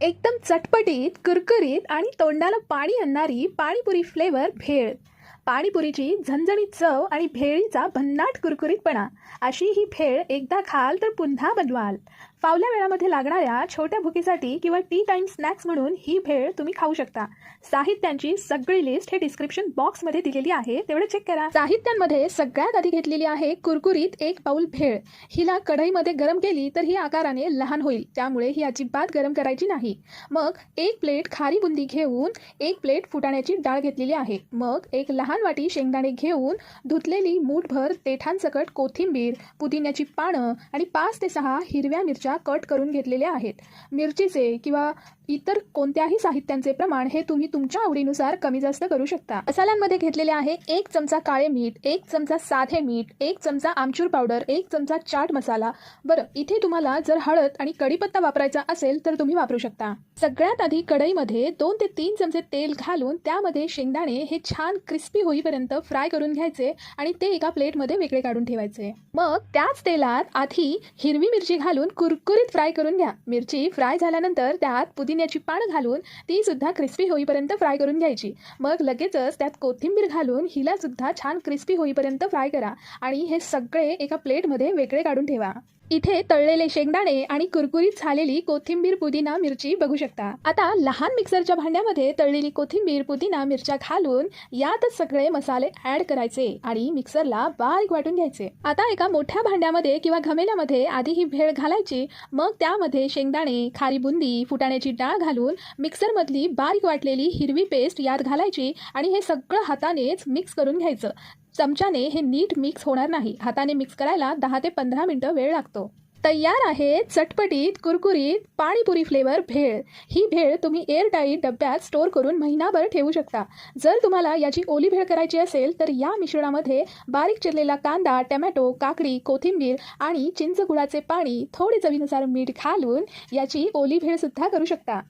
एकदम चटपटीत, कुरकुरीत आणि तोंडाला पाणी आणणारी पाणीपुरी फ्लेवर भेळ. पाणीपुरीची झणझणीत चव आणि भेळीचा भन्नाट कुरकुरीतपणा. अशी ही भेळ एकदा खाल तर पुन्हा बनवाल. फावल्या वेळामध्ये लागणाऱ्या छोट्या भुकीसाठी किंवा टी टाइम स्नॅक्स म्हणून ही भेळ तुम्ही खाऊ शकता. साहित्यांची सगळी लिस्ट हे डिस्क्रिप्शन बॉक्समध्ये दिलेली आहे, तेवढे चेक करा. साहित्यांमध्ये सगळ्यात आधी घेतलेली आहे कुरकुरीत 1 पाऊल भेळ. हिला कढईमध्ये गरम केली तर ही आकाराने लहान होईल, त्यामुळे ही अजिबात गरम करायची नाही. मग 1 प्लेट खारी बुंदी घेऊन 1 प्लेट फुटाण्याची डाळ घेतलेली आहे. मग 1 लहान वाटी शेंगदाणे घेऊन धुतलेली मूठभर देठांसकट कोथिंबीर, पुदिन्याची पानं आणि 5 ते 6 हिरव्या मिरच्या कट करून घेतलेल्या आहेत. मिरचीचे किंवा इतर कोणत्याही साहित्यांचे प्रमाण हे तुम्ही तुमच्या आवडीनुसार कमी जास्त करू शकता. मसाल्यांमध्ये घेतलेले आहे 1 चमचा काळे मीठ, 1 चमचा साधे मीठ, 1 चमचा आमचूर पावडर, 1 चमचा चाट मसाला. बरं, इथे तुम्हाला जर हळद आणि कढीपत्ता वापरायचा असेल तर तुम्ही वापरू शकता. सगळ्यात आधी कढईमध्ये 2 ते 3 चमचे तेल घालून त्यामध्ये शेंगदाणे हे छान क्रिस्पी होईपर्यंत फ्राय करून घ्यायचे आणि ते एका प्लेटमध्ये वेगळे काढून ठेवायचे. मग त्याच तेलात आधी हिरवी मिरची घालून कुरकुरीत फ्राय करून घ्या. मिरची फ्राय झाल्यानंतर त्यात पुदिन्याची पानं घालून ती सुद्धा क्रिस्पी होईपर्यंत फ्राय करून घ्यायची. मग लगेचच त्यात कोथिंबीर घालून हिला सुद्धा छान क्रिस्पी होईपर्यंत फ्राय करा आणि हे सगळे एका प्लेटमध्ये वेगळे काढून ठेवा. इथे तळलेले शेंगदाणे आणि कुरकुरीत झालेली कोथिंबीर, पुदिना, मिरची बघू शकता. आता लहान मिक्सरच्या भांड्यामध्ये तळलेली कोथिंबीर, पुदिना, मिरच्या घालून यातच सगळे मसाले ऍड करायचे आणि मिक्सरला बारीक वाटून घ्यायचे. आता एका मोठ्या भांड्यामध्ये किंवा घमेल्यामध्ये आधी ही भेळ घालायची. मग त्यामध्ये शेंगदाणे, खारी बुंदी, फुटाण्याची डाळ घालून मिक्सरमधली बारीक वाटलेली हिरवी पेस्ट यात घालायची आणि हे सगळं हातानेच मिक्स करून घ्यायचं. चमच्याने हे नीट मिक्स होणार नाही. हाताने मिक्स करायला 10 ते 15 मिनिटं वेळ लागतो. तयार आहे चटपटीत कुरकुरीत पाणीपुरी फ्लेवर भेळ. ही भेळ तुम्ही एअरटाईट डब्यात स्टोअर करून महिनाभर ठेवू शकता. जर तुम्हाला याची ओली भेळ करायची असेल तर या मिश्रणामध्ये बारीक चिरलेला कांदा, टोमॅटो, काकडी, कोथिंबीर आणि चिंच गुळाचे पाणी, थोडे चवीनुसार मीठ घालून याची ओली भेळ सुद्धा करू शकता.